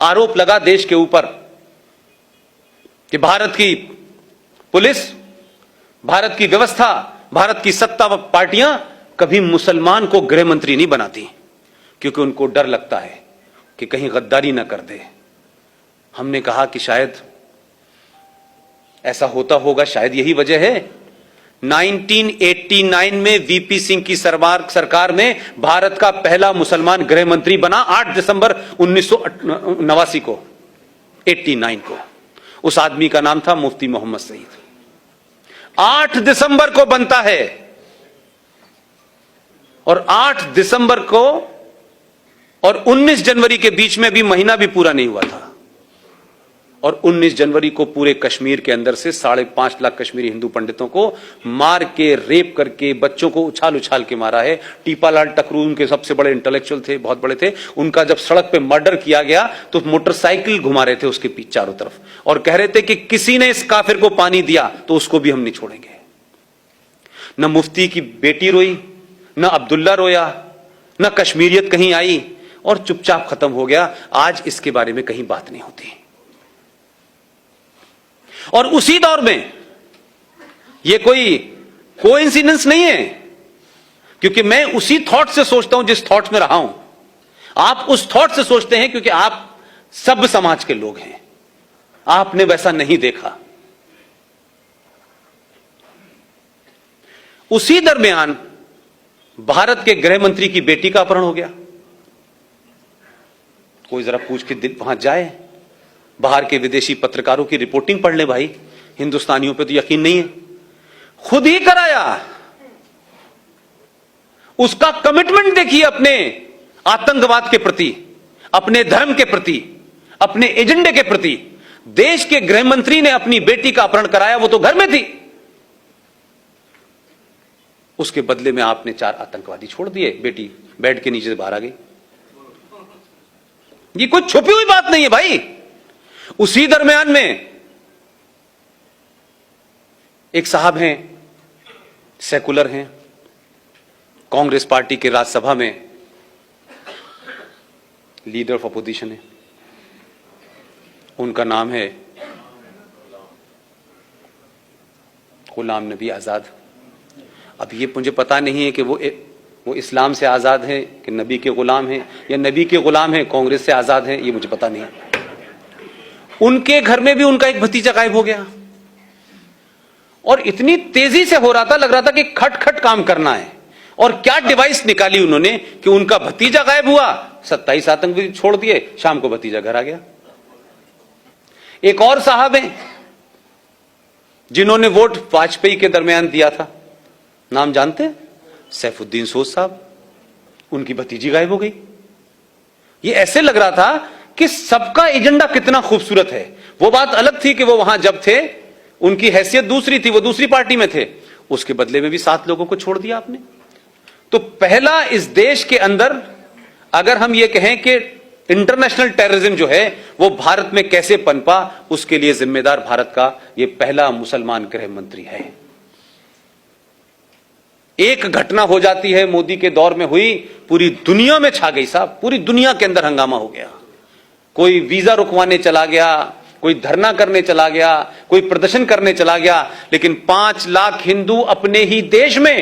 आरोप लगा देश के ऊपर कि भारत की पुलिस, भारत की व्यवस्था, भारत की सत्ता व पार्टियां कभी मुसलमान को गृह मंत्री नहीं बनाती, क्योंकि उनको डर लगता है कि कहीं गद्दारी ना कर दे। हमने कहा कि शायद ऐसा होता होगा, शायद यही वजह है 1989 में वीपी सिंह की सरकार में भारत का पहला मुसलमान गृह मंत्री बना 8 दिसंबर 1989 को, 89 को। उस आदमी का नाम था मुफ्ती मोहम्मद सईद। 8 दिसंबर को बनता है और 8 दिसंबर को और 19 जनवरी के बीच में भी महीना भी पूरा नहीं हुआ था, और 19 जनवरी को पूरे कश्मीर के अंदर से 5.5 लाख कश्मीरी हिंदू पंडितों को मार के, रेप करके, बच्चों को उछाल उछाल के मारा है। टीपालाल टकरू उनके सबसे बड़े इंटेलेक्चुअल थे, बहुत बड़े थे। उनका जब सड़क पे मर्डर किया गया तो मोटरसाइकिल घुमा रहे थे उसके पीछे चारों तरफ, और कह रहे थे कि किसी ने इस काफिर को पानी दिया तो उसको भी हम नहीं छोड़ेंगे। न मुफ्ती की बेटी रोई, न अब्दुल्ला रोया, न कश्मीरियत कहीं आई, और चुपचाप खत्म हो गया। आज इसके बारे में कहीं बात नहीं होती। और उसी दौर में यह कोई कोइंसिडेंस नहीं है, क्योंकि मैं उसी थॉट से सोचता हूं जिस थॉट में रहा हूं। आप उस थॉट से सोचते हैं क्योंकि आप सब समाज के लोग हैं, आपने वैसा नहीं देखा। उसी दरमियान भारत के गृह मंत्री की बेटी का अपहरण हो गया। कोई जरा पूछ के वहां जाए, बाहर के विदेशी पत्रकारों की रिपोर्टिंग पढ़ ले भाई, हिंदुस्तानियों पे तो यकीन नहीं है। खुद ही कराया। उसका कमिटमेंट देखिए अपने आतंकवाद के प्रति, अपने धर्म के प्रति, अपने एजेंडे के प्रति। देश के गृह मंत्री ने अपनी बेटी का अपहरण कराया, वो तो घर में थी। उसके बदले में आपने 4 आतंकवादी छोड़ दिए, बेटी बेड के नीचे से बाहर आ गई। ये कोई छुपी हुई बात नहीं है भाई। उसी दरमियान में एक साहब हैं, सेकुलर हैं, कांग्रेस पार्टी के राज्यसभा में लीडर ऑफ अपोजिशन है, उनका नाम है गुलाम नबी आजाद। अब ये मुझे पता नहीं है कि वो इस्लाम से आजाद हैं कि नबी के गुलाम हैं, या नबी के गुलाम हैं कांग्रेस से आजाद हैं, ये मुझे पता नहीं है। उनके घर में भी उनका एक भतीजा गायब हो गया, और इतनी तेजी से हो रहा था, लग रहा था कि खट खट काम करना है। और क्या डिवाइस निकाली उन्होंने कि उनका भतीजा गायब हुआ, 27 आतंकवादी छोड़ दिए, शाम को भतीजा घर आ गया। एक और साहब हैं जिन्होंने वोट वाजपेयी के दरमियान दिया था, नाम जानते हैं? सैफुद्दीन सोज साहब। उनकी भतीजी गायब हो गई। ये ऐसे लग रहा था कि सबका एजेंडा कितना खूबसूरत है। वो बात अलग थी कि वो वहां जब थे उनकी हैसियत दूसरी थी, वो दूसरी पार्टी में थे। उसके बदले में भी 7 लोगों को छोड़ दिया आपने। तो पहला इस देश के अंदर अगर हम ये कहें कि इंटरनेशनल टेररिज्म जो है वो भारत में कैसे पनपा, उसके लिए जिम्मेदार भारत का ये पहला मुसलमान गृह मंत्री है। एक घटना हो जाती है, मोदी के दौर में हुई, पूरी दुनिया में छा गई साहब, पूरी दुनिया के अंदर हंगामा हो गया। कोई वीजा रुकवाने चला गया, कोई धरना करने चला गया, कोई प्रदर्शन करने चला गया, लेकिन 5 लाख हिंदू अपने ही देश में